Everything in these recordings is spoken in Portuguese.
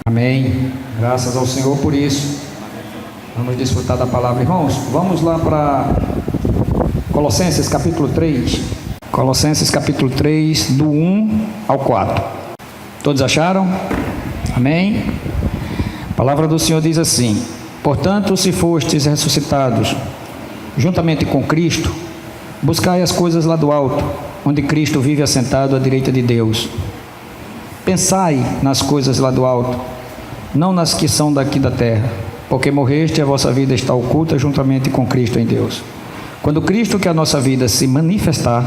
Amém. Graças ao Senhor por isso. Vamos desfrutar da palavra, irmãos. Vamos lá para Colossenses capítulo 3. Colossenses capítulo 3, do 1 ao 4. Todos acharam? Amém. A palavra do Senhor diz assim: portanto, se fostes ressuscitados juntamente com Cristo, buscai as coisas lá do alto, onde Cristo vive assentado à direita de Deus. Pensai nas coisas lá do alto, não nas que são daqui da terra, porque morreste e a vossa vida está oculta juntamente com Cristo em Deus. Quando Cristo, que é a nossa vida, se manifestar,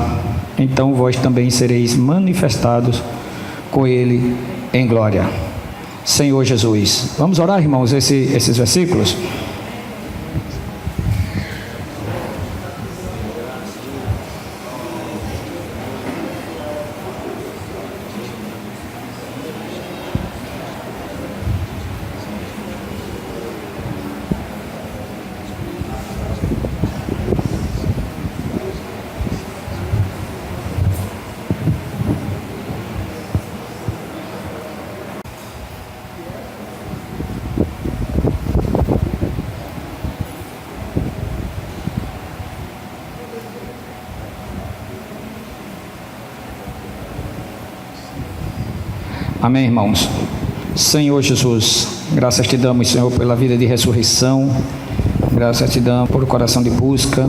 então vós também sereis manifestados com Ele em glória. Senhor Jesus. Vamos orar, irmãos, esses versículos? Amém, irmãos. Senhor Jesus, graças te damos, Senhor, pela vida de ressurreição, graças te damos por coração de busca,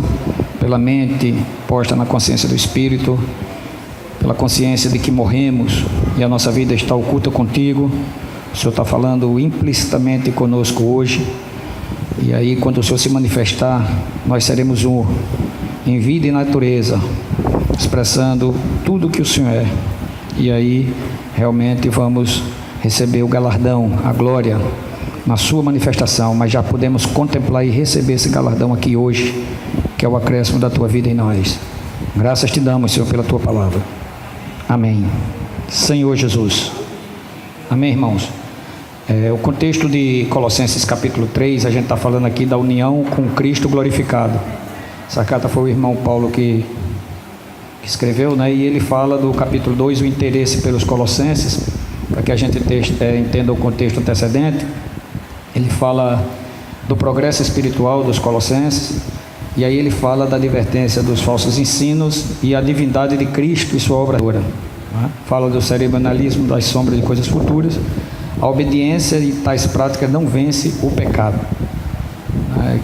pela mente posta na consciência do Espírito, pela consciência de que morremos e a nossa vida está oculta contigo. O Senhor está falando implicitamente conosco hoje, e aí quando o Senhor se manifestar, nós seremos um em vida e natureza, expressando tudo o que o Senhor é, e aí realmente vamos receber o galardão, a glória na sua manifestação, mas já podemos contemplar e receber esse galardão aqui hoje, que é o acréscimo da tua vida em nós. Graças te damos, Senhor, pela tua palavra. Amém. Senhor Jesus. Amém, irmãos. O contexto de Colossenses capítulo 3, a gente está falando aqui da união com Cristo glorificado. Essa carta foi o irmão Paulo que escreveu, né? E ele fala do capítulo 2, o interesse pelos colossenses, para que a gente entenda o contexto antecedente. Ele fala do progresso espiritual dos colossenses, e aí ele fala da advertência dos falsos ensinos e a divindade de Cristo e sua obra, né? Fala do cerimonialismo, das sombras de coisas futuras. A obediência e tais práticas não vence o pecado,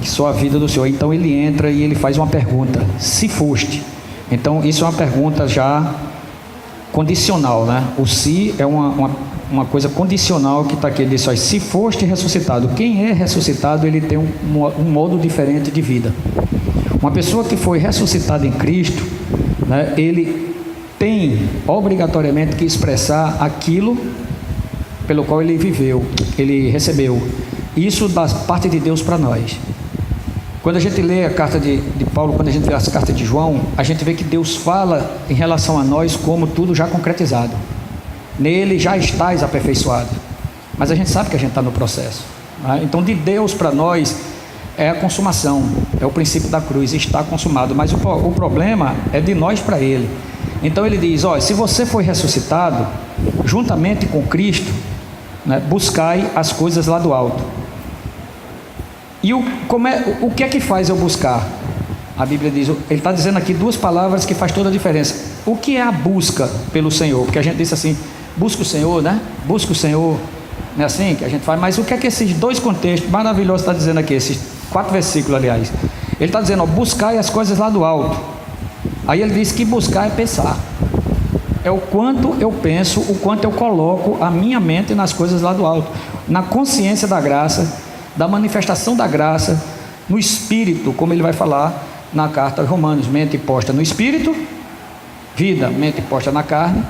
que só a vida do Senhor. Então ele entra e ele faz uma pergunta: se foste. Então isso é uma pergunta já condicional, né? O se é uma coisa condicional que está aqui. Ele diz: ó, se foste ressuscitado. Quem é ressuscitado, ele tem um modo diferente de vida. Uma pessoa que foi ressuscitada em Cristo, né, ele tem obrigatoriamente que expressar aquilo pelo qual ele viveu, ele recebeu. Isso da parte de Deus para nós. Quando a gente lê a carta de Paulo, quando a gente vê as cartas de João, a gente vê que Deus fala em relação a nós como tudo já concretizado. Nele já estás aperfeiçoado. Mas a gente sabe que a gente está no processo, né? Então de Deus para nós é a consumação, é o princípio da cruz, está consumado. Mas o problema é de nós para Ele. Então ele diz: ó, se você foi ressuscitado juntamente com Cristo, né, buscai as coisas lá do alto. E o que é que faz eu buscar? A Bíblia diz, ele está dizendo aqui duas palavras que faz toda a diferença. O que é a busca pelo Senhor? Porque a gente disse assim, busca o Senhor, né? Busca o Senhor, não é assim que a gente faz? Mas o que é que esses dois contextos maravilhosos está dizendo aqui? Esses 4 versículos, aliás. Ele está dizendo, ó, buscai as coisas lá do alto. Aí ele diz que buscar é pensar. É o quanto eu penso, o quanto eu coloco a minha mente nas coisas lá do alto, na consciência da graça, da manifestação da graça, no Espírito, como ele vai falar na carta aos Romanos: mente posta no Espírito, vida; mente posta na carne,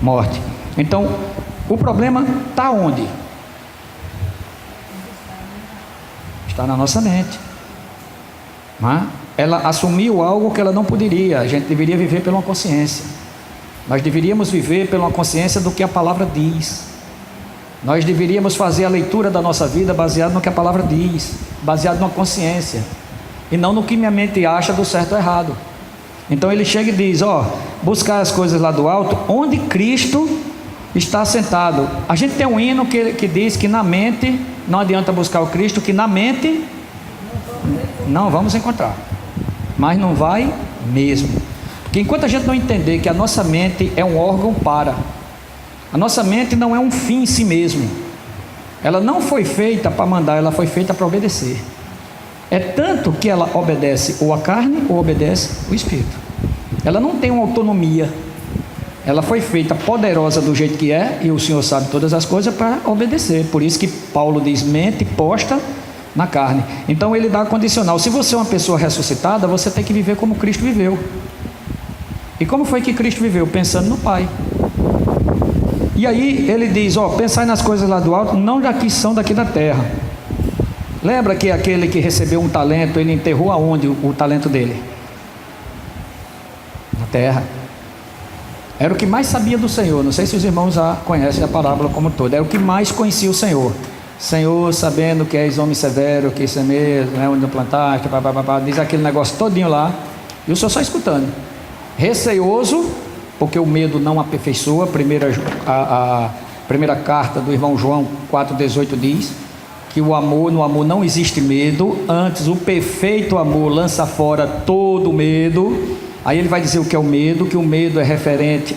morte. Então, o problema está onde? Está na nossa mente, não é? Ela assumiu algo que ela não poderia. A gente deveria viver pela uma consciência. Nós deveríamos viver pela uma consciência do que a palavra diz. Nós deveríamos fazer a leitura da nossa vida baseado no que a palavra diz, baseado numa consciência, e não no que minha mente acha do certo ou errado. Então ele chega e diz: ó, buscar as coisas lá do alto, onde Cristo está assentado. A gente tem um hino que diz que na mente não adianta buscar o Cristo, que na mente não vamos encontrar, mas não vai mesmo. Porque enquanto a gente não entender que a nossa mente é um órgão a nossa mente não é um fim em si mesmo, ela não foi feita para mandar, ela foi feita para obedecer. É tanto que ela obedece ou a carne ou obedece o Espírito. Ela não tem uma autonomia. Ela foi feita poderosa do jeito que é, e o Senhor sabe todas as coisas, para obedecer. Por isso que Paulo diz: mente posta na carne. Então ele dá condicional. Se você é uma pessoa ressuscitada, você tem que viver como Cristo viveu. E como foi que Cristo viveu? Pensando no Pai. E aí ele diz: pensai nas coisas lá do alto, não daqui, são daqui da terra. Lembra que aquele que recebeu um talento, ele enterrou aonde o talento dele? Na terra. Era o que mais sabia do Senhor. Não sei se os irmãos já conhecem a parábola como toda. Era o que mais conhecia o Senhor. Senhor, sabendo que és homem severo, que semeia, onde não plantar, que diz aquele negócio todinho lá, e o Senhor só escutando. Receioso, porque o medo não aperfeiçoa. A primeira carta do irmão João 4,18 diz que no amor não existe medo, antes o perfeito amor lança fora todo medo. Aí ele vai dizer o que é o medo, que o medo é referente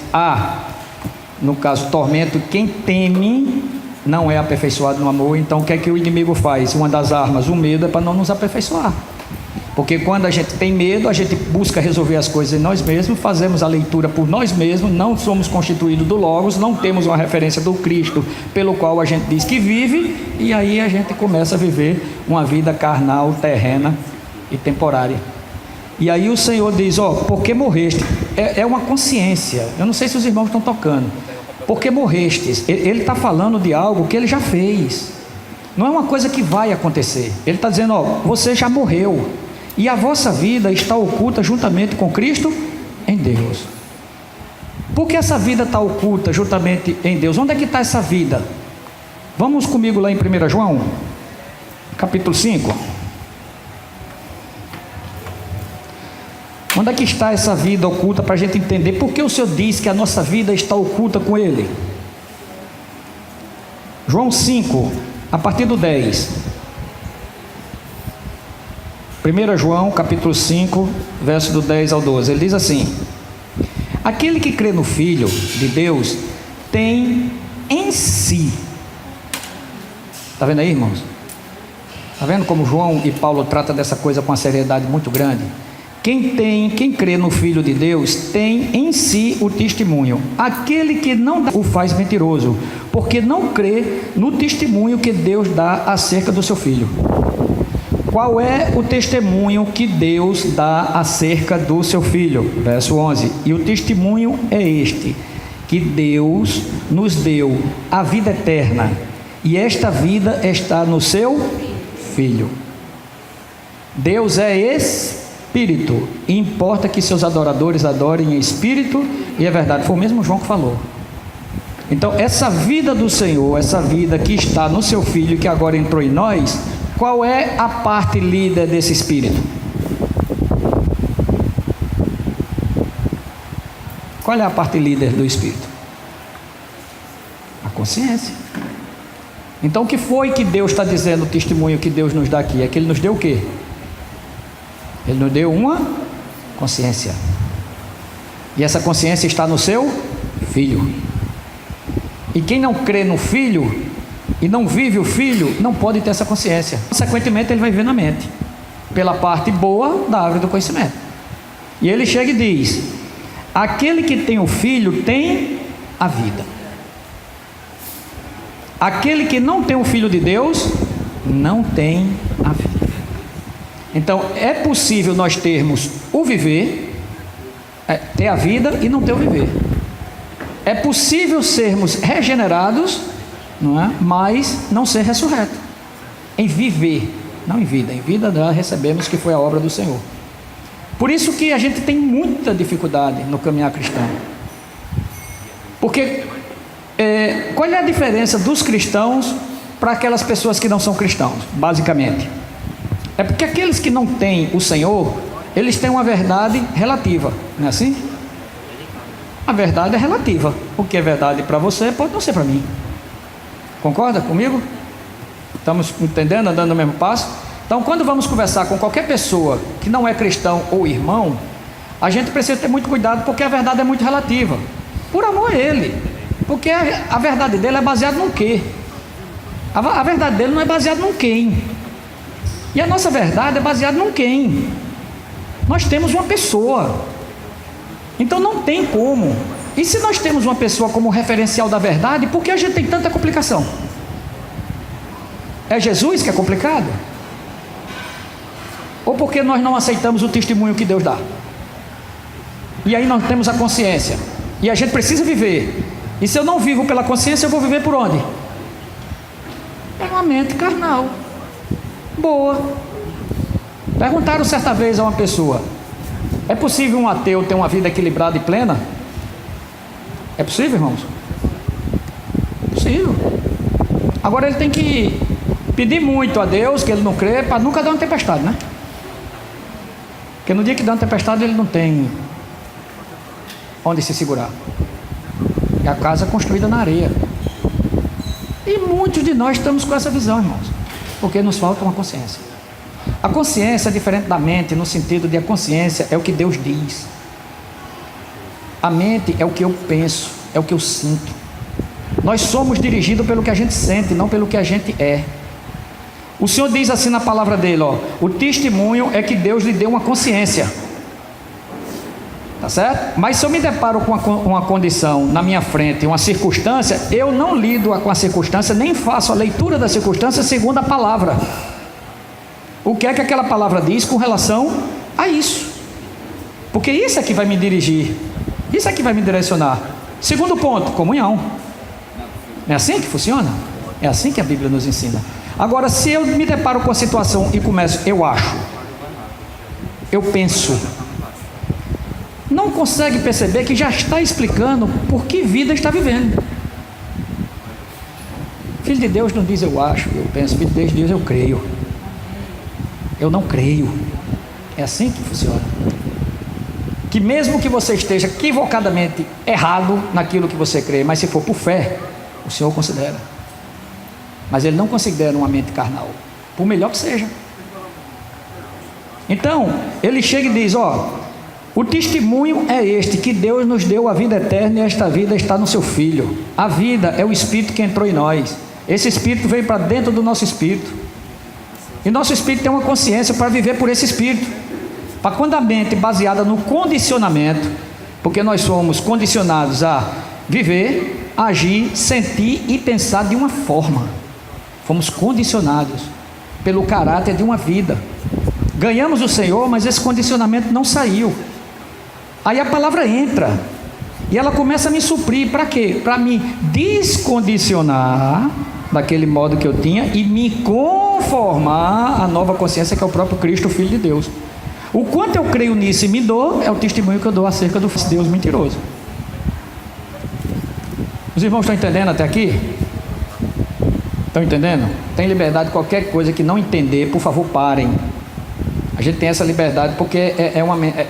no caso, tormento. Quem teme não é aperfeiçoado no amor. Então o que é que o inimigo faz? Uma das armas, o medo, é para não nos aperfeiçoar. Porque quando a gente tem medo, a gente busca resolver as coisas em nós mesmos, fazemos a leitura por nós mesmos, não somos constituídos do Logos, não temos uma referência do Cristo pelo qual a gente diz que vive, e aí a gente começa a viver uma vida carnal, terrena e temporária. E aí o Senhor diz: porque morreste. É uma consciência. Eu não sei se os irmãos estão tocando. Porque morrestes. Ele está falando de algo que ele já fez. Não é uma coisa que vai acontecer. Ele está dizendo: você já morreu. E a vossa vida está oculta juntamente com Cristo em Deus. Por que essa vida está oculta juntamente em Deus? Onde é que está essa vida? Vamos comigo lá em 1 João, capítulo 5. Onde é que está essa vida oculta, para a gente entender por que o Senhor diz que a nossa vida está oculta com Ele? João 5, a partir do 10. 1 João capítulo 5, verso do 10 ao 12. Ele diz assim: aquele que crê no Filho de Deus tem em si. Está vendo aí, irmãos? Está vendo como João e Paulo tratam dessa coisa com uma seriedade muito grande? Quem crê no Filho de Deus tem em si o testemunho. Aquele que não dá o faz mentiroso, porque não crê no testemunho que Deus dá acerca do seu Filho. Qual é o testemunho que Deus dá acerca do seu Filho? Verso 11: e o testemunho é este, que Deus nos deu a vida eterna, e esta vida está no seu Filho. Deus é Espírito, e importa que seus adoradores adorem em Espírito e é verdade. Foi o mesmo João que falou. Então essa vida do Senhor, essa vida que está no seu Filho, que agora entrou em nós, qual é a parte líder desse Espírito? Qual é a parte líder do Espírito? A consciência. Então o que foi que Deus está dizendo, o testemunho que Deus nos dá aqui? É que Ele nos deu o quê? Ele nos deu uma consciência. E essa consciência está no seu Filho. E quem não crê no Filho e não vive o Filho, não pode ter essa consciência. Consequentemente, ele vai viver na mente, pela parte boa da árvore do conhecimento. E ele chega e diz: aquele que tem o Filho tem a vida. Aquele que não tem o Filho de Deus não tem a vida. Então é possível nós termos o viver, ter a vida e não ter o viver. É possível sermos regenerados, não é? Mas não ser ressurreto. Em viver, não em vida. Em vida nós recebemos, que foi a obra do Senhor. Por isso que a gente tem muita dificuldade no caminhar cristão. Porque qual é a diferença dos cristãos para aquelas pessoas que não são cristãos, basicamente? É porque aqueles que não têm o Senhor, eles têm uma verdade relativa, não é assim? A verdade é relativa. O que é verdade para você pode não ser para mim. Concorda comigo? Estamos entendendo, andando no mesmo passo? Então, quando vamos conversar com qualquer pessoa que não é cristão ou irmão, a gente precisa ter muito cuidado, porque a verdade é muito relativa. Por amor a ele. Porque a verdade dele é baseada no quê? A verdade dele não é baseada no quem. E a nossa verdade é baseada no quem. Nós temos uma pessoa. Então não tem como. E se nós temos uma pessoa como referencial da verdade, por que a gente tem tanta complicação? É Jesus que é complicado? Ou porque nós não aceitamos o testemunho que Deus dá? E aí nós temos a consciência. E a gente precisa viver. E se eu não vivo pela consciência, eu vou viver por onde? Pela mente carnal. Boa. Perguntaram certa vez a uma pessoa: é possível um ateu ter uma vida equilibrada e plena? É possível, irmãos? É possível. Agora ele tem que pedir muito a Deus, que ele não crê, para nunca dar uma tempestade, né? Porque no dia que dá uma tempestade, ele não tem onde se segurar. E a casa é construída na areia. E muitos de nós estamos com essa visão, irmãos, porque nos falta uma consciência. A consciência é diferente da mente, no sentido de a consciência é o que Deus diz. A mente é o que eu penso, é o que eu sinto. Nós somos dirigidos pelo que a gente sente, não pelo que a gente é. O Senhor diz assim na palavra dele, ó: o testemunho é que Deus lhe deu uma consciência. Tá certo? Mas se eu me deparo com uma condição na minha frente, uma circunstância, eu não lido com a circunstância, nem faço a leitura da circunstância segundo a palavra. O que é que aquela palavra diz com relação a isso? Porque isso é que vai me dirigir, isso é que vai me direcionar. Segundo ponto, comunhão. Não é assim que funciona? É assim que a Bíblia nos ensina. Agora, se eu me deparo com a situação e começo, eu acho, eu penso, não consegue perceber que já está explicando por que vida está vivendo. Filho de Deus não diz eu acho, eu penso. Filho de Deus diz eu creio. Eu não creio. É assim que funciona. Que mesmo que você esteja equivocadamente errado naquilo que você crê, mas se for por fé, o Senhor considera. Mas Ele não considera uma mente carnal, por melhor que seja. Então, Ele chega e diz, ó: o testemunho é este, que Deus nos deu a vida eterna, e esta vida está no seu Filho. A vida é o Espírito que entrou em nós. Esse Espírito veio para dentro do nosso Espírito. E nosso Espírito tem uma consciência para viver por esse Espírito. Para quando a mente baseada no condicionamento, porque nós somos condicionados a viver, agir, sentir e pensar de uma forma. Fomos condicionados pelo caráter de uma vida. Ganhamos o Senhor, mas esse condicionamento não saiu. Aí a palavra entra e ela começa a me suprir. Para quê? Para me descondicionar daquele modo que eu tinha e me conformar à nova consciência, que é o próprio Cristo, o Filho de Deus. O quanto eu creio nisso e me dou, é o testemunho que eu dou acerca do Deus mentiroso. Os irmãos estão entendendo até aqui? Estão entendendo? Tem liberdade. Qualquer coisa que não entender, por favor, parem. A gente tem essa liberdade porque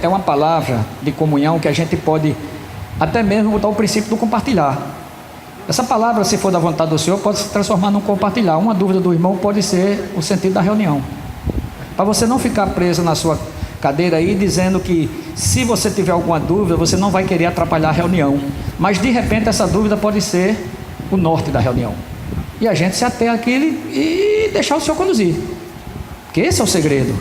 é uma palavra de comunhão que a gente pode até mesmo botar o princípio do compartilhar. Essa palavra, se for da vontade do Senhor, pode se transformar num compartilhar. Uma dúvida do irmão pode ser o sentido da reunião. Para você não ficar preso na sua cadeira aí dizendo que se você tiver alguma dúvida, você não vai querer atrapalhar a reunião. Mas de repente essa dúvida pode ser o norte da reunião. E a gente se ater àquilo e deixar o Senhor conduzir. Porque esse é o segredo.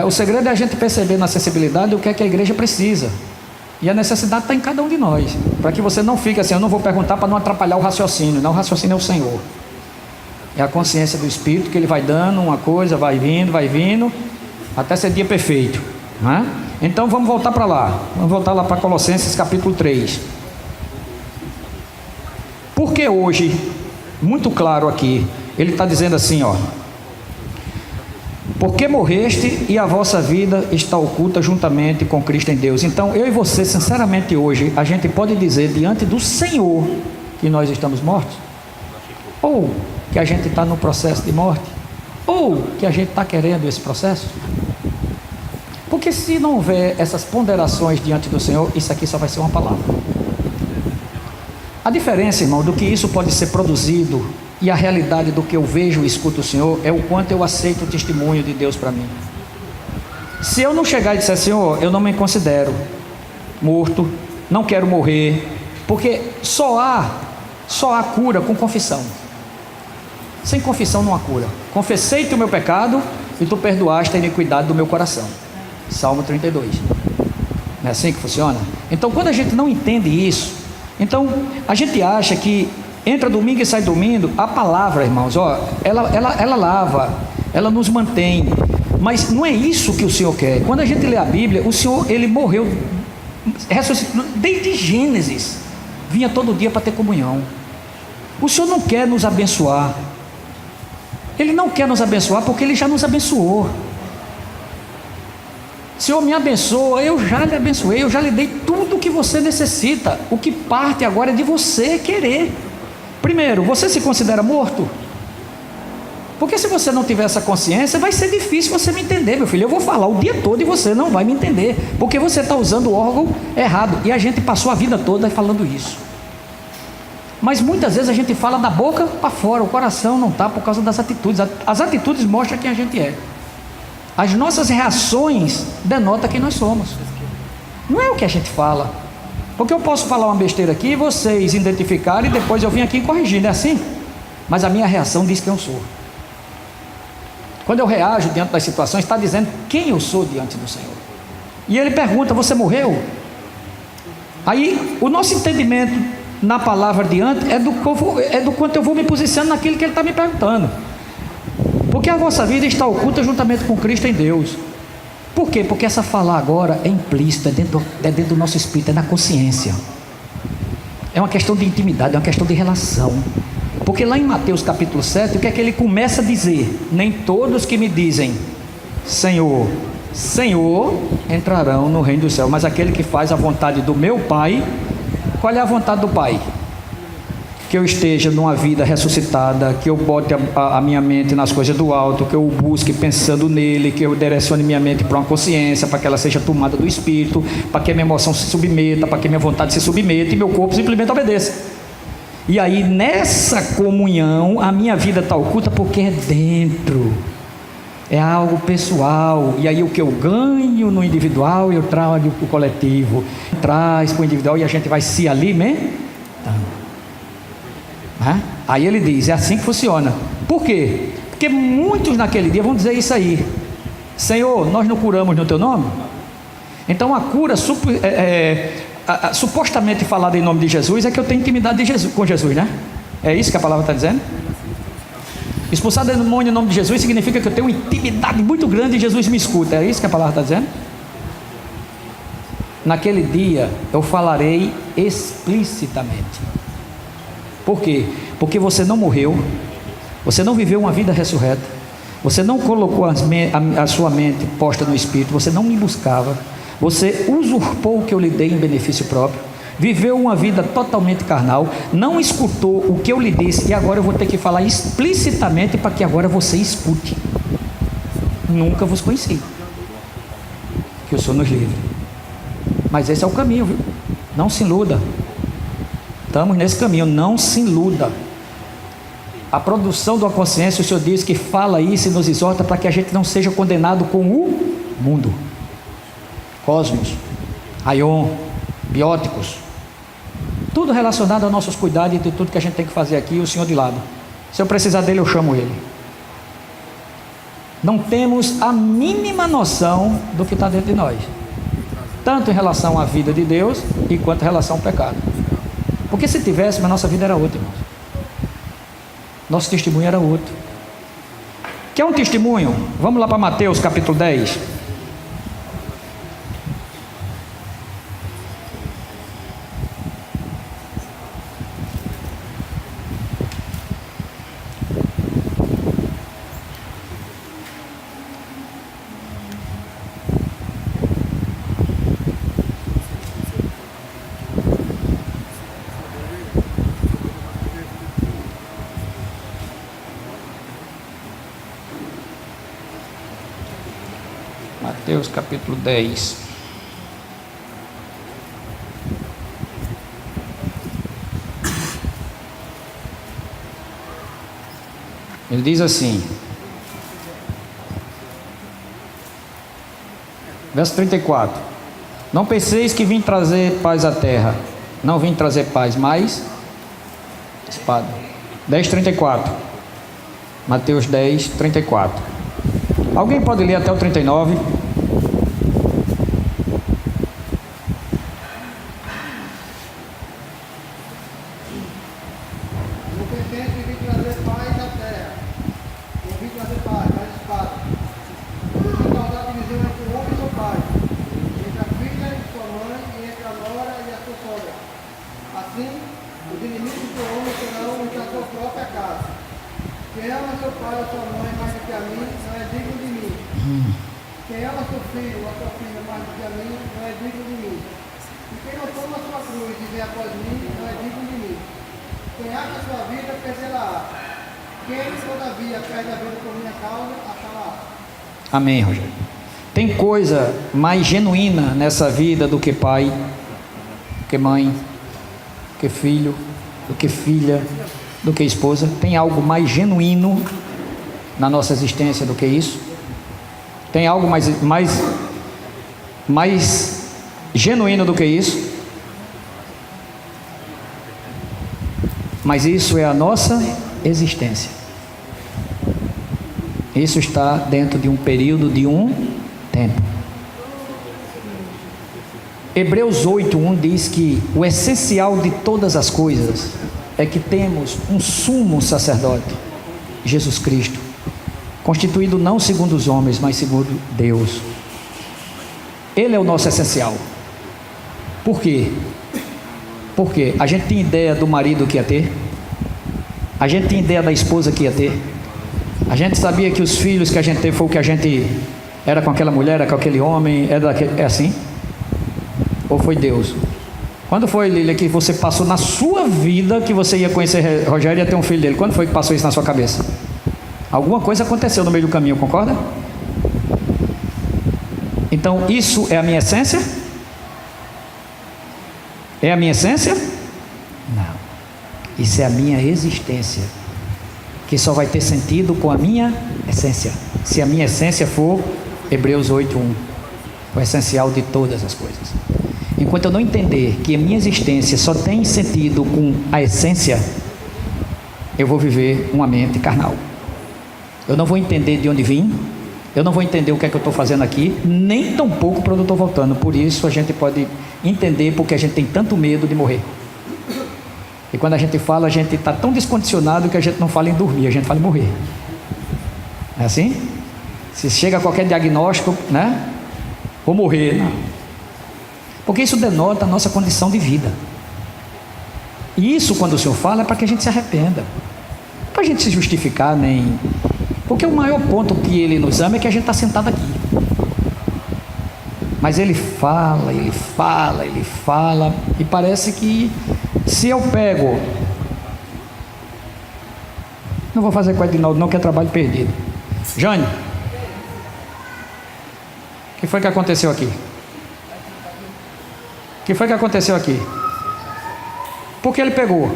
O segredo é a gente perceber na acessibilidade o que é que a igreja precisa. E a necessidade está em cada um de nós. Para que você não fique assim, eu não vou perguntar para não atrapalhar o raciocínio. Não, o raciocínio é o Senhor. É a consciência do Espírito que Ele vai dando uma coisa, vai vindo, até ser dia perfeito. Não é? Então vamos voltar para lá. Vamos voltar lá para Colossenses capítulo 3. Porque hoje, muito claro aqui, ele está dizendo assim, ó: porque morreste e a vossa vida está oculta juntamente com Cristo em Deus. Então eu e você, sinceramente hoje, a gente pode dizer diante do Senhor que nós estamos mortos? Ou que a gente está no processo de morte? Ou que a gente está querendo esse processo? Porque se não houver essas ponderações diante do Senhor, isso aqui só vai ser uma palavra. A diferença, irmão, do que isso pode ser produzido e a realidade do que eu vejo e escuto o Senhor é o quanto eu aceito o testemunho de Deus para mim. Se eu não chegar e disser, Senhor, eu não me considero morto, não quero morrer, porque só há cura com confissão. Sem confissão não há cura. Confessei-te o meu pecado e tu perdoaste a iniquidade do meu coração. Salmo 32. Não é assim que funciona? Então, quando a gente não entende isso, então a gente acha que entra domingo e sai domingo. A palavra, irmãos, ela lava, ela nos mantém, mas não é isso que o Senhor quer. Quando a gente lê a Bíblia, o Senhor, ele morreu, ressuscitou desde Gênesis, vinha todo dia para ter comunhão. O Senhor não quer nos abençoar, Ele não quer nos abençoar porque Ele já nos abençoou. Senhor, me abençoa, eu já lhe abençoei, eu já lhe dei tudo o que você necessita. O que parte agora é de você querer. Primeiro, você se considera morto? Porque se você não tiver essa consciência, vai ser difícil você me entender, meu filho. Eu vou falar o dia todo e você não vai me entender, porque você está usando o órgão errado. E a gente passou a vida toda falando isso. Mas muitas vezes a gente fala da boca para fora, o coração não está por causa das atitudes. As atitudes mostram quem a gente é. As nossas reações denotam quem nós somos. Não é o que a gente fala. Porque eu posso falar uma besteira aqui e vocês identificarem e depois eu vim aqui corrigir, não é assim? Mas a minha reação diz quem eu sou. Quando eu reajo diante das situações, está dizendo quem eu sou diante do Senhor. E Ele pergunta, você morreu? Aí o nosso entendimento na palavra diante é do quanto eu vou me posicionando naquilo que Ele está me perguntando. Porque a vossa vida está oculta juntamente com Cristo em Deus. Por quê? Porque essa falar agora é implícita, é dentro do nosso espírito, é na consciência. É uma questão de intimidade, é uma questão de relação. Porque lá em Mateus capítulo 7, o que é que ele começa a dizer? Nem todos que me dizem Senhor, Senhor, entrarão no reino do céu, mas aquele que faz a vontade do meu Pai. Qual é a vontade do Pai? Que eu esteja numa vida ressuscitada, que eu bote a minha mente nas coisas do alto, que eu o busque pensando nele, que eu direcione minha mente para uma consciência, para que ela seja tomada do Espírito, para que a minha emoção se submeta, para que a minha vontade se submeta e meu corpo simplesmente obedeça. E aí nessa comunhão a minha vida está oculta porque é dentro, é algo pessoal. E aí o que eu ganho no individual eu trago para o coletivo, traz para o individual e a gente vai se alimentando. Aí ele diz, é assim que funciona. Por quê? Porque muitos naquele dia vão dizer isso aí: Senhor, nós não curamos no teu nome? Então a cura supostamente falada em nome de Jesus é que eu tenho intimidade de Jesus, com Jesus, né? É isso que a palavra está dizendo? Expulsar demônio em nome de Jesus significa que eu tenho uma intimidade muito grande e Jesus me escuta. É isso que a palavra está dizendo? Naquele dia eu falarei explicitamente. Por quê? Porque você não morreu, você não viveu uma vida ressurreta, você não colocou a sua mente posta no Espírito, você não me buscava, você usurpou o que eu lhe dei em benefício próprio, viveu uma vida totalmente carnal, não escutou o que eu lhe disse, e agora eu vou ter que falar explicitamente para que agora você escute. Nunca vos conheci, que o Senhor nos livre. Mas esse é o caminho, viu? Não se iluda. Estamos nesse caminho, não se iluda. A produção da consciência, o Senhor diz que fala isso e nos exorta para que a gente não seja condenado com o mundo. Cosmos, Aion, bióticos, tudo relacionado aos nossos cuidados e de tudo que a gente tem que fazer aqui, o Senhor de lado. Se eu precisar dele, eu chamo ele. Não temos a mínima noção do que está dentro de nós, tanto em relação à vida de Deus e quanto em relação ao pecado. Porque se tivéssemos, a nossa vida era outra, irmãos. Nosso testemunho era outro. Quer um testemunho? Vamos lá para Mateus capítulo 10. Mateus capítulo 10. Ele diz assim, verso 34: Não penseis que vim trazer paz à terra. Não vim trazer paz, mas espada. 10:34. Mateus 10:34. Alguém pode ler até o 39? Não penseis que vim trazer paz à terra. Não vim trazer paz, mas espada. Eu vim causar divisão entre o homem e seu pai, entre a filha e sua mãe, e entre a nora e a sua sogra. Assim, os inimigos do homem serão os da sua própria casa. Quem ama seu pai ou sua mãe mais do que a mim, não é digno de mim. Quem ama seu filho ou sua filha mais do que a mim, não é digno de mim. E quem não toma a sua cruz e vem após mim, não é digno de mim. Quem acha a sua vida, perdê-la. Quem, todavia, perde a vida por minha causa, achará. Amém, Rogério. Tem coisa mais genuína nessa vida do que pai, do que mãe, do que filho, do que filha, do que esposa? Tem algo mais genuíno na nossa existência do que isso? Tem algo mais genuíno do que isso? Mas isso é a nossa existência. Isso está dentro de um período, de um tempo. Hebreus 8:1 diz que o essencial de todas as coisas é que temos um sumo sacerdote, Jesus Cristo, constituído não segundo os homens, mas segundo Deus. Ele é o nosso essencial. Por quê? Porque a gente tinha ideia do marido que ia ter, a gente tinha ideia da esposa que ia ter, a gente sabia que os filhos que a gente teve foi o que a gente era com aquela mulher, era com aquele homem, é assim? Ou foi Deus? Quando foi, Lília, que você passou na sua vida que você ia conhecer Rogério e ia ter um filho dele? Quando foi que passou isso na sua cabeça? Alguma coisa aconteceu no meio do caminho, concorda? Então isso é a minha essência? É a minha essência? Não. Isso é a minha existência, que só vai ter sentido com a minha essência. Se a minha essência for Hebreus 8:1, o essencial de todas as coisas. Enquanto eu não entender que a minha existência só tem sentido com a essência, eu vou viver uma mente carnal. Eu não vou entender de onde vim, eu não vou entender o que é que eu estou fazendo aqui, nem tampouco para onde eu estou voltando. Por isso a gente pode entender porque a gente tem tanto medo de morrer. E quando a gente fala, a gente está tão descondicionado que a gente não fala em dormir, a gente fala em morrer. É assim? Se chega a qualquer diagnóstico, né? Vou morrer. Não. Porque isso denota a nossa condição de vida. E isso, quando o Senhor fala, é para que a gente se arrependa. Não é para a gente se justificar, nem... Porque o maior ponto que Ele nos ama é que a gente está sentado aqui. Mas Ele fala, Ele fala, Ele fala, e parece que se eu pego... Não vou fazer com o Edinaldo não, que é trabalho perdido. Jânio, o que foi que aconteceu aqui? O que foi que aconteceu aqui? Por que ele pegou?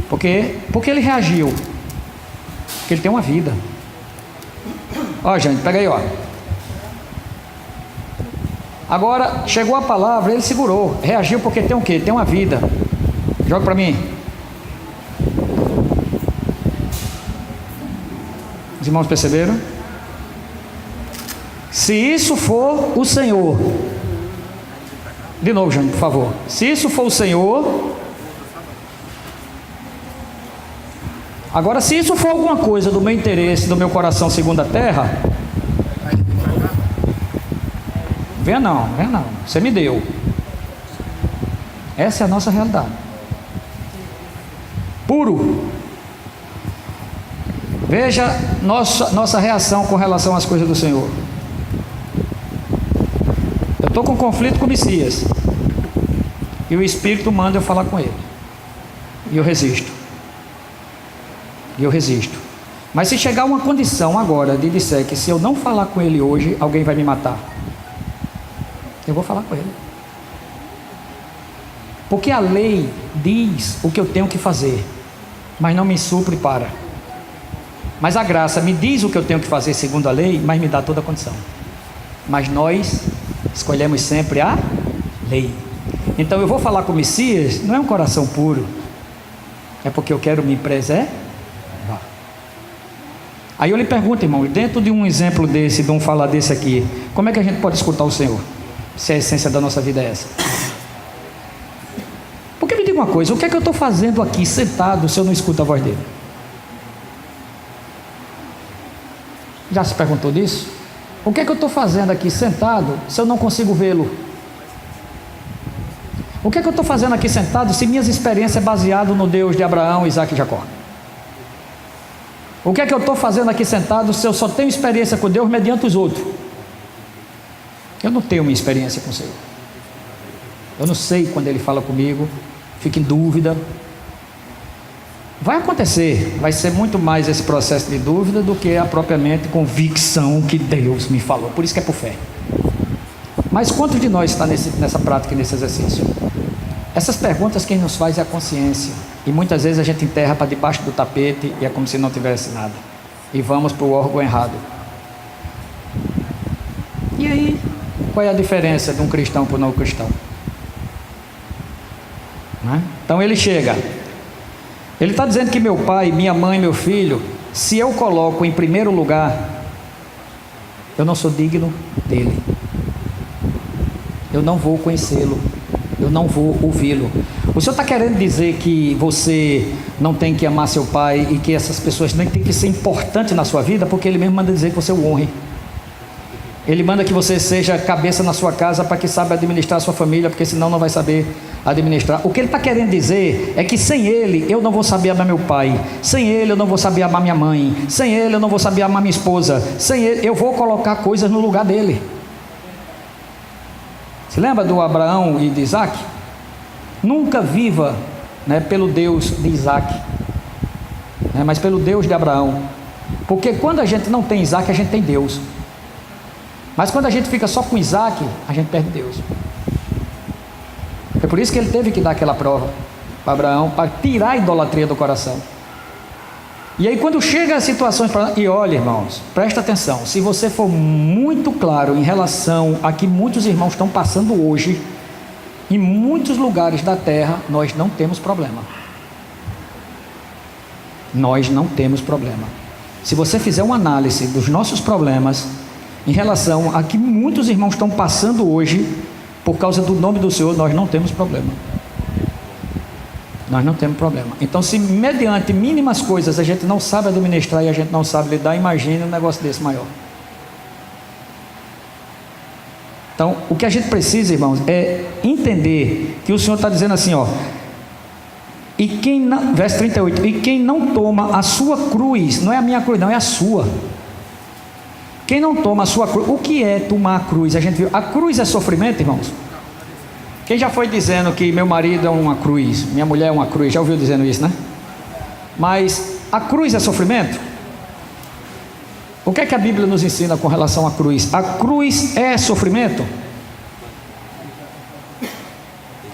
Porque ele reagiu. Porque ele tem uma vida. Ó, gente, pega aí, ó. Agora, chegou a palavra, ele segurou. Reagiu porque tem o quê? Tem uma vida. Joga para mim. Os irmãos perceberam? Se isso for o Senhor... De novo, Jânio, por favor. Se isso for o Senhor... Agora, se isso for alguma coisa do meu interesse, do meu coração segundo a terra... Venha não. Você me deu. Essa é a nossa realidade. Puro. Veja nossa reação com relação às coisas do Senhor. Eu estou com conflito com o Messias. E o Espírito manda eu falar com ele. E eu resisto. Mas se chegar uma condição agora de disser que se eu não falar com ele hoje, alguém vai me matar, eu vou falar com ele. Porque a lei diz o que eu tenho que fazer, mas não me supre para. Mas a graça me diz o que eu tenho que fazer segundo a lei, mas me dá toda a condição. Mas nós escolhemos sempre a lei. Então eu vou falar com o Messias, não é um coração puro, é porque eu quero me preservar. Aí eu lhe pergunto, irmão, dentro de um exemplo desse, de um falar desse aqui, como é que a gente pode escutar o Senhor? Se a essência da nossa vida é essa. Porque me diga uma coisa, o que é que eu estou fazendo aqui sentado se eu não escuto a voz dele? Já se perguntou disso? O que é que eu estou fazendo aqui sentado se eu não consigo vê-lo? O que é que eu estou fazendo aqui sentado se minhas experiências é baseado no Deus de Abraão, Isaac e Jacó? O que é que eu estou fazendo aqui sentado se eu só tenho experiência com Deus mediante os outros? Eu não tenho minha experiência com o Senhor. Eu não sei quando Ele fala comigo, fico em dúvida. Vai acontecer, vai ser muito mais esse processo de dúvida do que a propriamente convicção que Deus me falou. Por isso que é por fé. Mas quantos de nós está nessa prática, nesse exercício? Essas perguntas quem nos faz é a consciência. E muitas vezes a gente enterra para debaixo do tapete e é como se não tivesse nada. E vamos para o órgão errado. E aí, qual é a diferença de um cristão para um não cristão? Então ele chega. Ele está dizendo que meu pai, minha mãe, meu filho, se eu coloco em primeiro lugar, eu não sou digno dele. Eu não vou conhecê-lo. Eu não vou ouvi-lo. O Senhor está querendo dizer que você não tem que amar seu pai e que essas pessoas nem têm que ser importantes na sua vida, porque Ele mesmo manda dizer que você o honre. Ele manda que você seja cabeça na sua casa para que saiba administrar a sua família, porque senão não vai saber administrar. O que Ele está querendo dizer é que sem Ele eu não vou saber amar meu pai, sem Ele eu não vou saber amar minha mãe, sem Ele eu não vou saber amar minha esposa, sem Ele eu vou colocar coisas no lugar dele. Se lembra do Abraão e de Isaac? Nunca viva, pelo Deus de Isaac, mas pelo Deus de Abraão. Porque quando a gente não tem Isaac, a gente tem Deus. Mas quando a gente fica só com Isaac, a gente perde Deus. É por isso que ele teve que dar aquela prova para Abraão, para tirar a idolatria do coração. E aí quando chega as situações, e olha, irmãos, presta atenção, se você for muito claro em relação a que muitos irmãos estão passando hoje, em muitos lugares da terra, nós não temos problema. Nós não temos problema. Se você fizer uma análise dos nossos problemas, em relação a que muitos irmãos estão passando hoje, por causa do nome do Senhor, nós não temos problema. Nós não temos problema. Então, se mediante mínimas coisas a gente não sabe administrar e a gente não sabe lidar, imagine um negócio desse maior. Então, o que a gente precisa, irmãos, é entender que o Senhor está dizendo assim, e quem não, verso 38, e quem não toma a sua cruz, não é a minha cruz não, é a sua. Quem não toma a sua cruz, o que é tomar a cruz? A gente viu, a cruz é sofrimento, irmãos? Quem já foi dizendo que meu marido é uma cruz, minha mulher é uma cruz, já ouviu dizendo isso, né? Mas a cruz é sofrimento? O que é que a Bíblia nos ensina com relação à cruz? A cruz é sofrimento?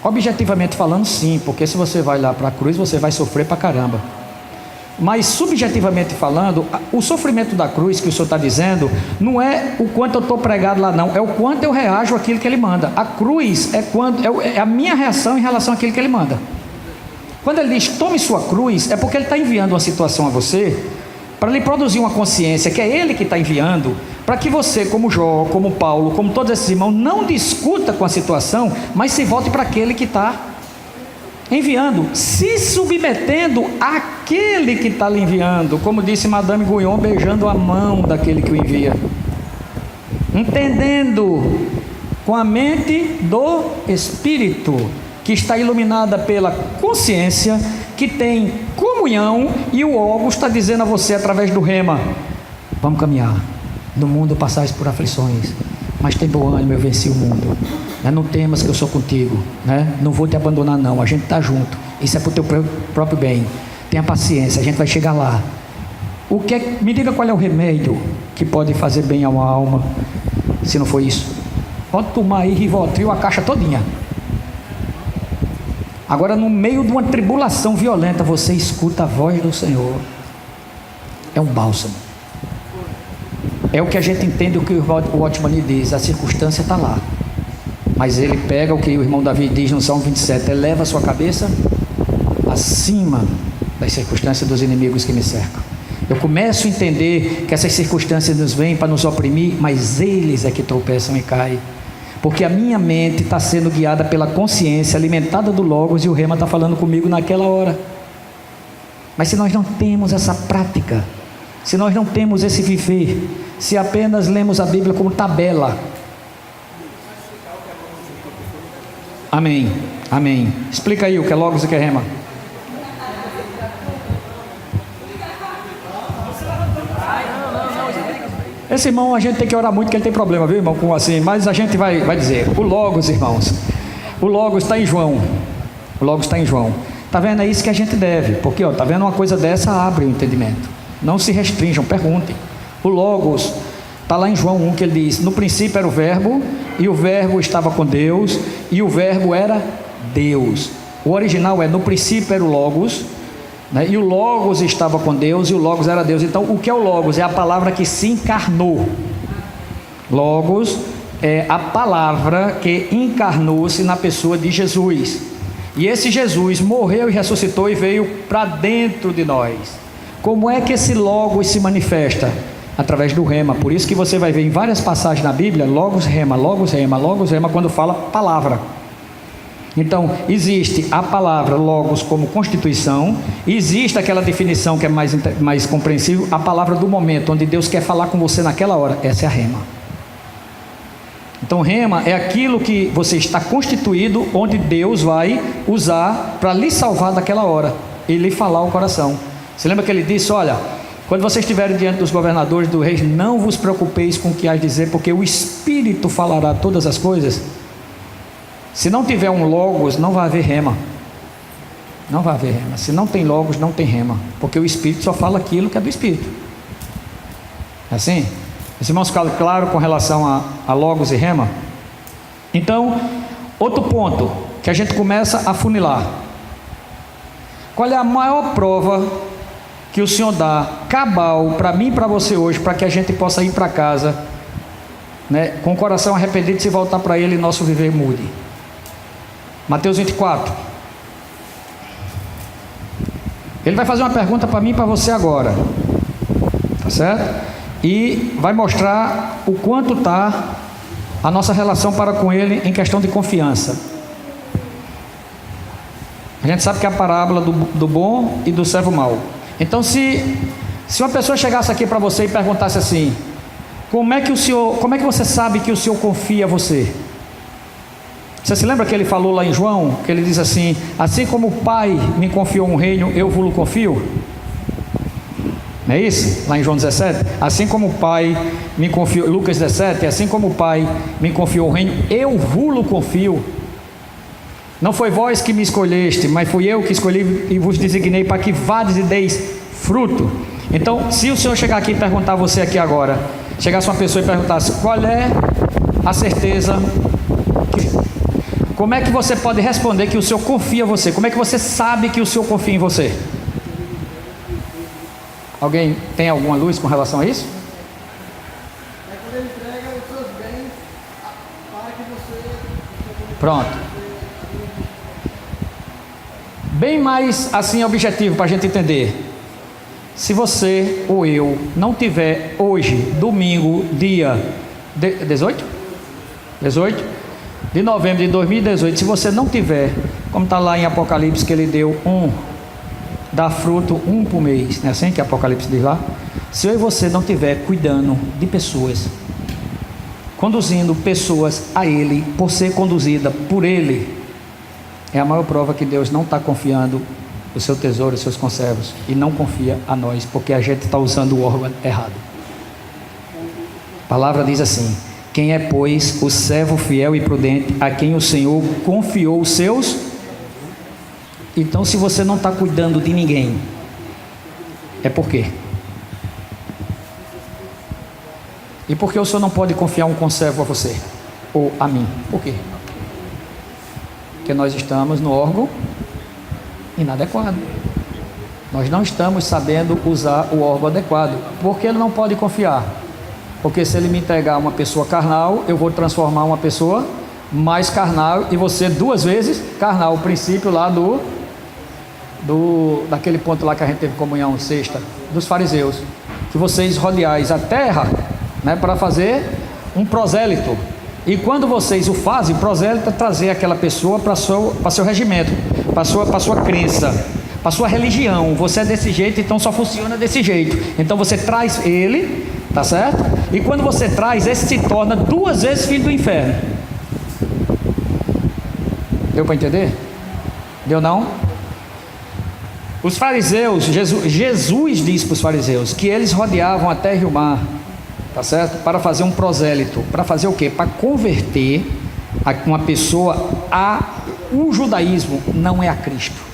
Objetivamente falando, sim, porque se você vai lá para a cruz, você vai sofrer para caramba. Mas subjetivamente falando, o sofrimento da cruz que o Senhor está dizendo, não é o quanto eu estou pregado lá não, é o quanto eu reajo àquilo que Ele manda. A cruz é a minha reação em relação àquilo que Ele manda. Quando Ele diz, tome sua cruz, é porque Ele está enviando uma situação a você, para lhe produzir uma consciência, que é Ele que está enviando, para que você, como Jó, como Paulo, como todos esses irmãos, não discuta com a situação, mas se volte para aquele que está enviando, se submetendo àquele que está lhe enviando, como disse Madame Guyon, beijando a mão daquele que o envia, entendendo com a mente do Espírito, que está iluminada pela consciência, que tem comunhão, e o Logos está dizendo a você através do rema, vamos caminhar, no mundo passais por aflições, mas tem bom ânimo, eu venci o mundo, não temas que eu sou contigo, não vou te abandonar não, a gente está junto, isso é para o teu próprio bem, tenha paciência, a gente vai chegar lá. Me diga qual é o remédio que pode fazer bem a uma alma, se não for isso. Pode tomar aí Rivotril, a caixa todinha. Agora, no meio de uma tribulação violenta, você escuta a voz do Senhor. É um bálsamo. É o que a gente entende, o que o Watchman diz. A circunstância está lá, mas ele pega o que o irmão Davi diz no Salmo 27: eleva a sua cabeça acima das circunstâncias dos inimigos que me cercam. Eu começo a entender que essas circunstâncias nos vêm para nos oprimir, mas eles é que tropeçam e caem, porque a minha mente está sendo guiada pela consciência, alimentada do Logos, e o Rema está falando comigo naquela hora. Mas se nós não temos essa prática, se nós não temos esse viver, se apenas lemos a Bíblia como tabela, amém, amém. Explica aí o que é Logos e o que é Rema. Esse irmão a gente tem que orar muito, que ele tem problema, viu, irmão, com assim, mas a gente vai dizer. O Logos, irmãos, o Logos está em João. O Logos está em João. Está vendo? É isso que a gente deve, porque está vendo uma coisa dessa, abre o entendimento. Não se restringam, perguntem. O Logos está lá em João 1, que ele diz: no princípio era o verbo, e o verbo estava com Deus, e o verbo era Deus. O original é: no princípio era o Logos, né? E o Logos estava com Deus, e o Logos era Deus. Então, o que é o Logos? É a palavra que se encarnou. Logos é a palavra que encarnou-se na pessoa de Jesus. E esse Jesus morreu e ressuscitou e veio para dentro de nós. Como é que esse Logos se manifesta? Através do Rema. Por isso que você vai ver em várias passagens na Bíblia, Logos, Rema, Logos, Rema, Logos, Rema, quando fala palavra. Então, existe a palavra Logos como constituição, existe aquela definição que é mais compreensível, a palavra do momento, onde Deus quer falar com você naquela hora, essa é a Rema. Então, Rema é aquilo que você está constituído, onde Deus vai usar para lhe salvar daquela hora e lhe falar ao coração. Você lembra que ele disse: olha, quando vocês estiverem diante dos governadores, do reis, não vos preocupeis com o que há de dizer, porque o Espírito falará todas as coisas. Se não tiver um Logos, não vai haver Rema. Não vai haver Rema. Se não tem Logos, não tem Rema, porque o Espírito só fala aquilo que é do Espírito. É assim? Os irmãos ficaram claros com relação a Logos e Rema? Então, outro ponto que a gente começa a funilar: qual é a maior prova que o Senhor dá cabal para mim e para você hoje, para que a gente possa ir para casa, né, com o coração arrependido, se voltar para Ele e nosso viver mude? Mateus 24. Ele vai fazer uma pergunta para mim e para você agora, tá certo? E vai mostrar o quanto está a nossa relação para com Ele em questão de confiança. A gente sabe que é a parábola do bom e do servo mau. Então, se uma pessoa chegasse aqui para você e perguntasse assim: como é que você sabe que o Senhor confia a você? Você se lembra que ele falou lá em João, que ele diz assim: assim como o Pai me confiou um reino, eu vos confio? Não é isso? Lá em João 17, assim como o Pai me confiou, Lucas 17, assim como o Pai me confiou o reino, eu vos confio. Não foi vós que me escolheste, mas fui eu que escolhi e vos designei para que vades e deis fruto. Então, se o Senhor chegar aqui e perguntar a você aqui agora, chegasse uma pessoa e perguntasse: qual é a certeza como é que você pode responder que o Senhor confia em você? Como é que você sabe que o Senhor confia em você? Alguém tem alguma luz com relação a isso? É quando ele entrega os seus bens para que você... Pronto. Bem mais assim objetivo para a gente entender. Se você ou eu não tiver hoje, domingo, dia 18 de novembro de 2018, se você não tiver, como está lá em Apocalipse, que ele deu dá fruto um por mês, não é assim que Apocalipse diz lá? Se eu e você não tiver cuidando de pessoas, conduzindo pessoas a Ele, por ser conduzida por Ele, é a maior prova que Deus não está confiando o seu tesouro, os seus conservos, e não confia a nós, porque a gente está usando o órgão errado. A palavra diz assim: quem é, pois, o servo fiel e prudente, a quem o Senhor confiou os seus... Então, se você não está cuidando de ninguém, é por quê? E por que o senhor não pode confiar um conservo a você? Ou a mim? Por quê? Porque nós estamos no órgão inadequado. Nós não estamos sabendo usar o órgão adequado. Por que ele não pode confiar? Porque se ele me entregar uma pessoa carnal, eu vou transformar uma pessoa mais carnal e você 2 vezes carnal. O princípio lá daquele ponto lá que a gente teve comunhão sexta, dos fariseus, que vocês rodeais a terra, né, para fazer um prosélito. E quando vocês o fazem, prosélito é trazer aquela pessoa para seu regimento, para sua crença, para sua religião. Você é desse jeito, então só funciona desse jeito. Então você traz ele, tá certo? E quando você traz, esse se torna 2 vezes filho do inferno. Deu para entender? Deu não? Os fariseus, Jesus disse para os fariseus que eles rodeavam a terra e o mar, tá certo? Para fazer um prosélito. Para fazer o quê? Para converter uma pessoa o judaísmo, não é a Cristo.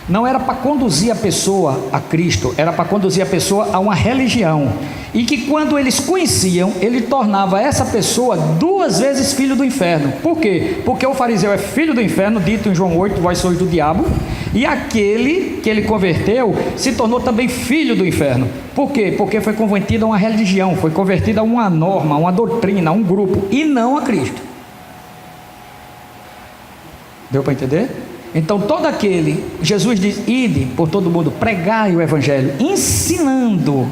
Não era para conduzir a pessoa a Cristo, era para conduzir a pessoa a uma religião. E que quando eles conheciam, ele tornava essa pessoa 2 vezes filho do inferno. Por quê? Porque o fariseu é filho do inferno, dito em João 8, vós sois do diabo. E aquele que ele converteu se tornou também filho do inferno. Por quê? Porque foi convertido a uma religião, foi convertido a uma norma, a uma doutrina, a um grupo, e não a Cristo. Deu para entender? Então todo aquele, Jesus diz, ide por todo mundo, pregai o evangelho, ensinando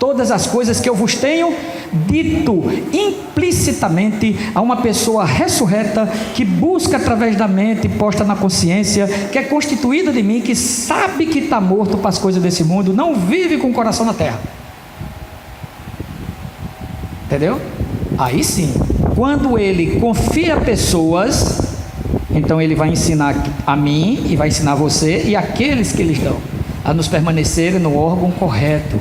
todas as coisas que eu vos tenho dito, implicitamente a uma pessoa ressurreta, que busca através da mente, posta na consciência, que é constituída de mim, que sabe que está morto para as coisas desse mundo, não vive com o coração na terra. Entendeu? Aí sim, quando ele confia pessoas, então ele vai ensinar a mim e vai ensinar você e aqueles que eles dão a nos permanecerem no órgão correto,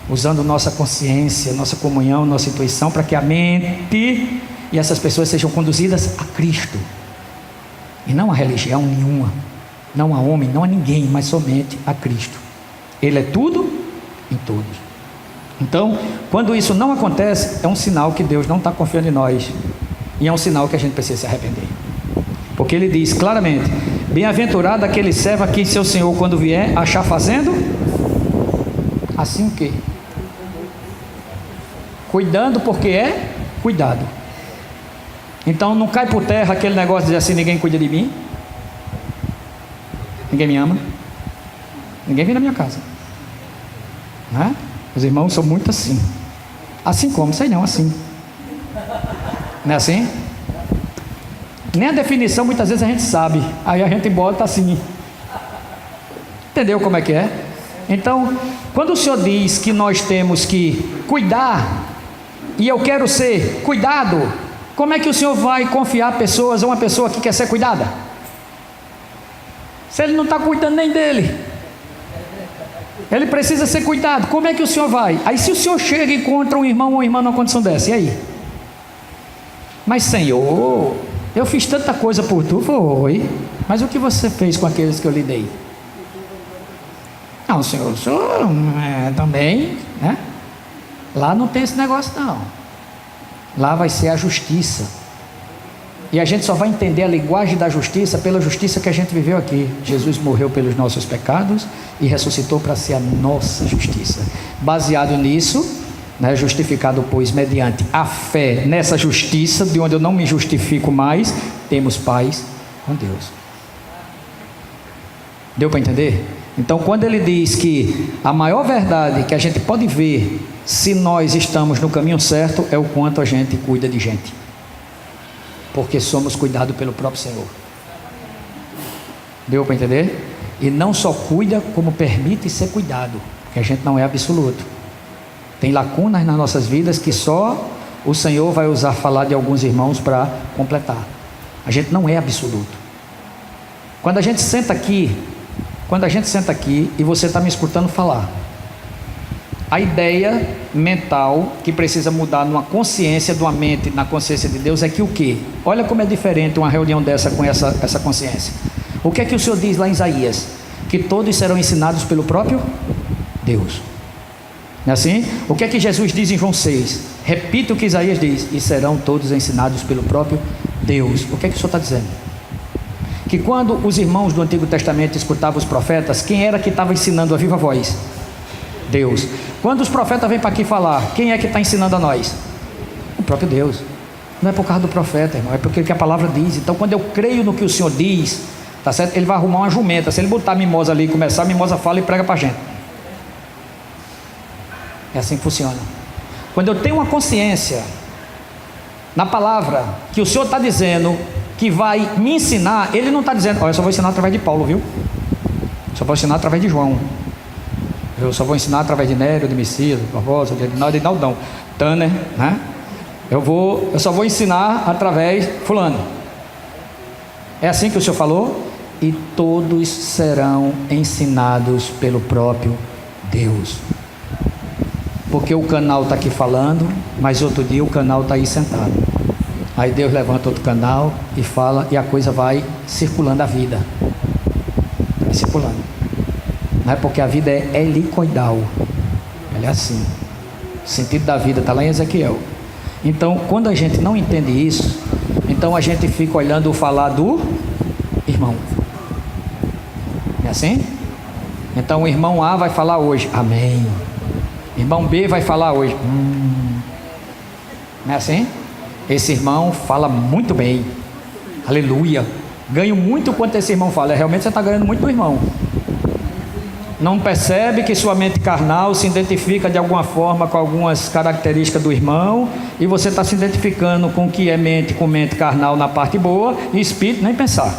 usando nossa consciência, nossa comunhão, nossa intuição, para que a mente e essas pessoas sejam conduzidas a Cristo e não a religião nenhuma, não a homem, não a ninguém, mas somente a Cristo. Ele é tudo em todos. Então, quando isso não acontece, é um sinal que Deus não está confiando em nós, e é um sinal que a gente precisa se arrepender. Porque ele diz claramente, bem-aventurado aquele servo a quem seu senhor, quando vier, achar fazendo assim o quê? Cuidando, porque é cuidado. Então não cai por terra aquele negócio de dizer assim, ninguém cuida de mim, ninguém me ama, ninguém vem na minha casa, não é? Os irmãos são muito assim. Assim como? Sei não, assim. Não é assim? Nem a definição muitas vezes a gente sabe, aí a gente bota assim. Entendeu como é que é? Então, quando o Senhor diz que nós temos que cuidar, e eu quero ser cuidado, como é que o Senhor vai confiar pessoas a uma pessoa que quer ser cuidada? Se ele não está cuidando nem dele, ele precisa ser cuidado, como é que o Senhor vai? Aí se o Senhor chega e encontra um irmão ou uma irmã numa condição dessa, e aí? Mas Senhor, eu fiz tanta coisa por tu, foi, mas o que você fez com aqueles que eu lhe dei? Não, Senhor, o Senhor também, né? Lá não tem esse negócio não, lá vai ser a justiça, e a gente só vai entender a linguagem da justiça pela justiça que a gente viveu aqui. Jesus morreu pelos nossos pecados e ressuscitou para ser a nossa justiça. Baseado nisso, né, justificado pois mediante a fé nessa justiça, de onde eu não me justifico mais, temos paz com Deus. Deu para entender? Então quando ele diz que a maior verdade que a gente pode ver se nós estamos no caminho certo é o quanto a gente cuida de gente, porque somos cuidados pelo próprio Senhor. Deu para entender? E não só cuida, como permite ser cuidado, porque a gente não é absoluto. Tem lacunas nas nossas vidas que só o Senhor vai usar falar de alguns irmãos para completar. A gente não é absoluto. Quando a gente senta aqui e você está me escutando falar, a ideia mental que precisa mudar numa consciência, de uma mente na consciência de Deus é que o quê? Olha como é diferente uma reunião dessa com essa consciência. O que é que o Senhor diz lá em Isaías? Que todos serão ensinados pelo próprio Deus. Não é assim? O que é que Jesus diz em João 6? Repita o que Isaías diz: e serão todos ensinados pelo próprio Deus. O que é que o Senhor está dizendo? Que quando os irmãos do Antigo Testamento escutavam os profetas, quem era que estava ensinando a viva voz? Deus. Quando os profetas vêm para aqui falar, quem é que está ensinando a nós? O próprio Deus. Não é por causa do profeta, irmão, é porque a palavra diz. Então, quando eu creio no que o Senhor diz, tá certo? Ele vai arrumar uma jumenta. Se ele botar a mimosa ali e começar, a mimosa fala e prega para a gente. É assim que funciona. Quando eu tenho uma consciência na palavra que o Senhor está dizendo que vai me ensinar, Ele não está dizendo: olha, eu só vou ensinar através de Paulo, viu? Só vou ensinar através de João. Eu só vou ensinar através de Nélio, de Messias, de Barbosa, de Edinaldo, não, Tanner, né? Eu só vou ensinar através de fulano. É assim que o Senhor falou? E todos serão ensinados pelo próprio Deus. Porque o canal está aqui falando, mas outro dia o canal está aí sentado. Aí Deus levanta outro canal e fala, e a coisa vai circulando a vida. Vai circulando. Não é porque a vida é helicoidal. Ela é assim. O sentido da vida está lá em Ezequiel. Então, quando a gente não entende isso, então a gente fica olhando o falar do irmão. É assim? Então o irmão A vai falar hoje, amém. Irmão B vai falar hoje, não é assim? Esse irmão fala muito bem, aleluia. Ganho muito quanto esse irmão fala. Realmente você está ganhando muito do irmão. Não percebe que sua mente carnal se identifica de alguma forma com algumas características do irmão, e você está se identificando com o que é mente, com mente carnal na parte boa, e espírito nem pensar.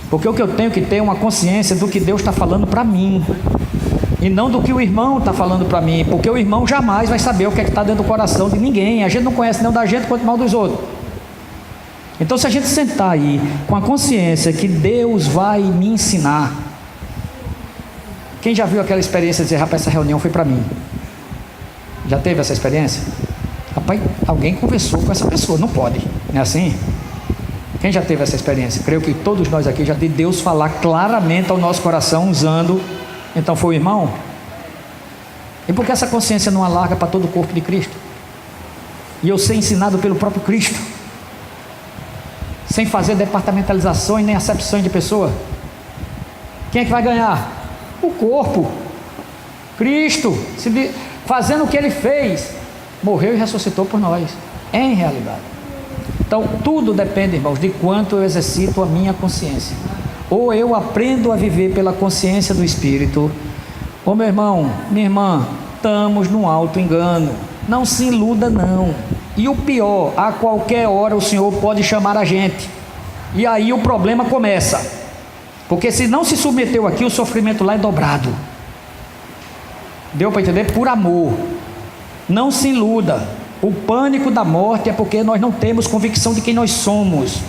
Porque o que eu tenho que ter é uma consciência do que Deus está falando para mim, e não do que o irmão está falando para mim, porque o irmão jamais vai saber o que é que está dentro do coração de ninguém. A gente não conhece nem o da gente, quanto mal dos outros. Então, se a gente sentar aí com a consciência que Deus vai me ensinar. Quem já viu aquela experiência de dizer, rapaz, essa reunião foi para mim? Já teve essa experiência? Rapaz, alguém conversou com essa pessoa, não pode, não é assim? Quem já teve essa experiência? Creio que todos nós aqui já de Deus falar claramente ao nosso coração, usando. Então foi o irmão? E por que essa consciência não alarga para todo o corpo de Cristo? E eu ser ensinado pelo próprio Cristo, sem fazer departamentalizações nem acepções de pessoa. Quem é que vai ganhar? O corpo. Cristo, fazendo o que Ele fez, morreu e ressuscitou por nós, em realidade. Então tudo depende, irmãos, de quanto eu exercito a minha consciência. Ou eu aprendo a viver pela consciência do Espírito, ou meu irmão, minha irmã, estamos num alto engano. Não se iluda não. E o pior, a qualquer hora o Senhor pode chamar a gente, e aí o problema começa, porque se não se submeteu aqui, o sofrimento lá é dobrado. Deu para entender? Por amor. Não se iluda. O pânico da morte é porque nós não temos convicção de quem nós somos.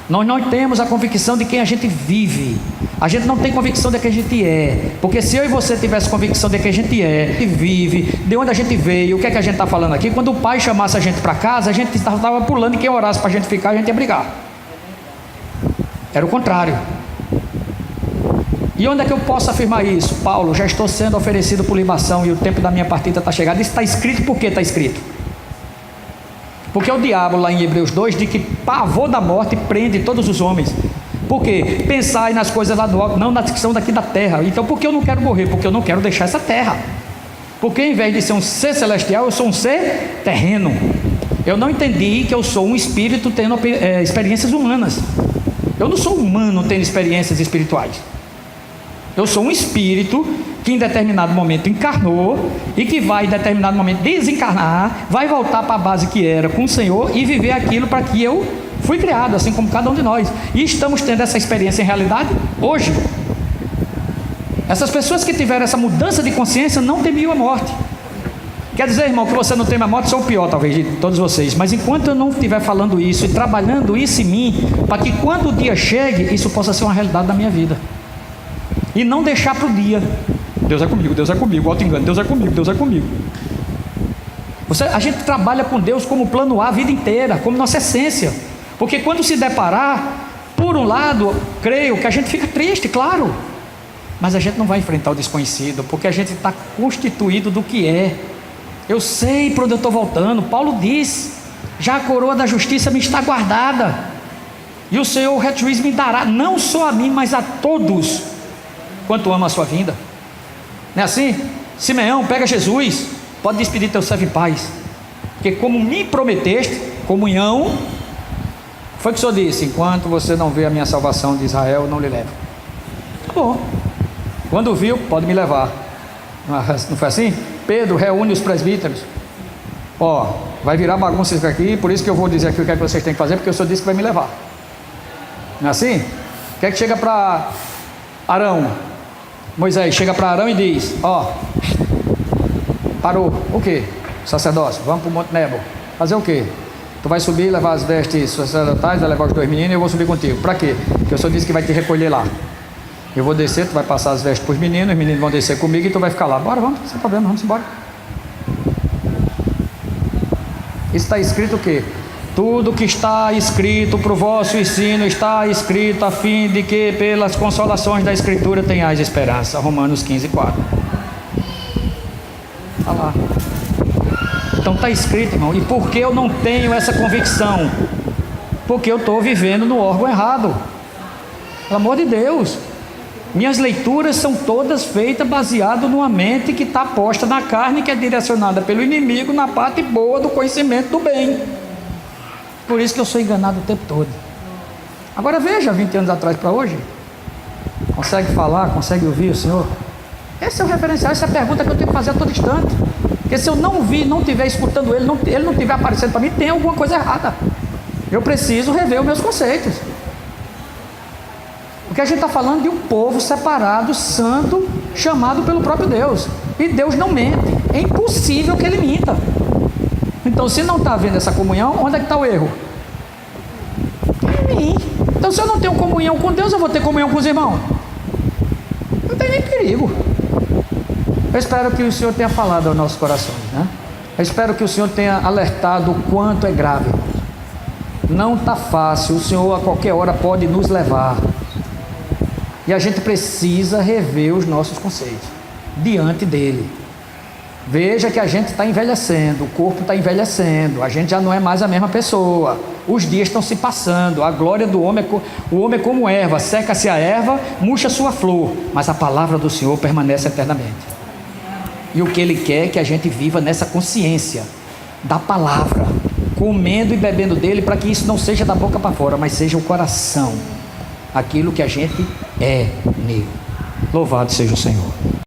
Nós não temos a convicção de quem a gente vive. A gente não tem convicção de quem a gente é. Porque se eu e você tivesse convicção de quem a gente é e vive, de onde a gente veio, o que é que a gente está falando aqui? Quando o pai chamasse a gente para casa, a gente estava pulando, e quem orasse para a gente ficar, a gente ia brigar. Era o contrário. E onde é que eu posso afirmar isso? Paulo, já estou sendo oferecido por libação e o tempo da minha partida está chegado. Isso está escrito. Por que está escrito? Porque o diabo lá em Hebreus 2 diz que pavor da morte prende todos os homens. Por quê? Pensai nas coisas lá do alto, não nas que são daqui da terra. Então por que eu não quero morrer? Porque eu não quero deixar essa terra. Porque em vez de ser um ser celestial, eu sou um ser terreno. Eu não entendi que eu sou um espírito tendo experiências humanas. Eu não sou humano tendo experiências espirituais. Eu sou um espírito que em determinado momento encarnou e que vai em determinado momento desencarnar, vai voltar para a base que era com o Senhor e viver aquilo para que eu fui criado, assim como cada um de nós. E estamos tendo essa experiência em realidade hoje. Essas pessoas que tiveram essa mudança de consciência não temiam a morte. Quer dizer, irmão, que você não teme a morte, sou o pior talvez de todos vocês. Mas enquanto eu não estiver falando isso e trabalhando isso em mim, para que quando o dia chegue, isso possa ser uma realidade da minha vida. E não deixar para o dia. Deus é comigo, Deus é comigo, alto engano, Deus é comigo, Deus é comigo. A gente trabalha com Deus como plano A a vida inteira, como nossa essência. Porque quando se deparar, por um lado, creio que a gente fica triste, claro. Mas a gente não vai enfrentar o desconhecido, porque a gente está constituído do que é. Eu sei para onde eu estou voltando. Paulo diz: já a coroa da justiça me está guardada, e o Senhor, o retriz, me dará, não só a mim, mas a todos quanto ama a sua vinda. Não é assim? Simeão, pega Jesus, pode despedir teu servo em paz, porque como me prometeste, comunhão, foi que o Senhor disse: enquanto você não vê a minha salvação de Israel, eu não lhe levo. Tá bom. Quando viu, pode me levar. Não foi assim? Pedro reúne os presbíteros: ó, vai virar bagunça isso aqui, por isso que eu vou dizer aqui o que é que vocês têm que fazer, porque o Senhor disse que vai me levar. Não é assim? O que é que chega para Arão? Moisés chega para Arão e diz: ó, parou, o que? Sacerdócio, vamos para o Monte Nebo. Fazer o que? Tu vai subir, levar as vestes sacerdotais, vai levar os 2 meninos e eu vou subir contigo. Para quê? Porque o Senhor disse que vai te recolher lá. Eu vou descer, tu vai passar as vestes para os meninos vão descer comigo e tu vai ficar lá. Bora, vamos, sem problema, vamos embora. Isso está escrito o quê? Tudo que está escrito para o vosso ensino está escrito a fim de que pelas consolações da Escritura tenhais esperança. Romanos 15:4. Está lá. Então está escrito, irmão. E por que eu não tenho essa convicção? Porque eu estou vivendo no órgão errado. Pelo amor de Deus. Minhas leituras são todas feitas baseado numa mente que está posta na carne, que é direcionada pelo inimigo na parte boa do conhecimento do bem. Por isso que eu sou enganado o tempo todo. Agora veja, 20 anos atrás para hoje, consegue falar, consegue ouvir o Senhor? Esse é o referencial, essa é a pergunta que eu tenho que fazer a todo instante. Porque se eu não ouvir, não estiver escutando ele não estiver aparecendo para mim, tem alguma coisa errada. Eu preciso rever os meus conceitos. Porque a gente está falando de um povo separado, santo, chamado pelo próprio Deus. E Deus não mente. É impossível que Ele minta. Então, se não está havendo essa comunhão, onde é que está o erro? Em mim. Então, se eu não tenho comunhão com Deus, eu vou ter comunhão com os irmãos? Não tem nem perigo. Eu espero que o Senhor tenha falado aos nossos corações, né? Eu espero que o Senhor tenha alertado o quanto é grave. Não está fácil. O Senhor a qualquer hora pode nos levar. E a gente precisa rever os nossos conceitos diante dele. Veja que a gente está envelhecendo, o corpo está envelhecendo, a gente já não é mais a mesma pessoa, os dias estão se passando, a glória do homem o homem é como erva, seca-se a erva, murcha sua flor, mas a palavra do Senhor permanece eternamente. E o que Ele quer é que a gente viva nessa consciência da palavra, comendo e bebendo dele, para que isso não seja da boca para fora, mas seja o coração, aquilo que a gente é nele. Louvado seja o Senhor.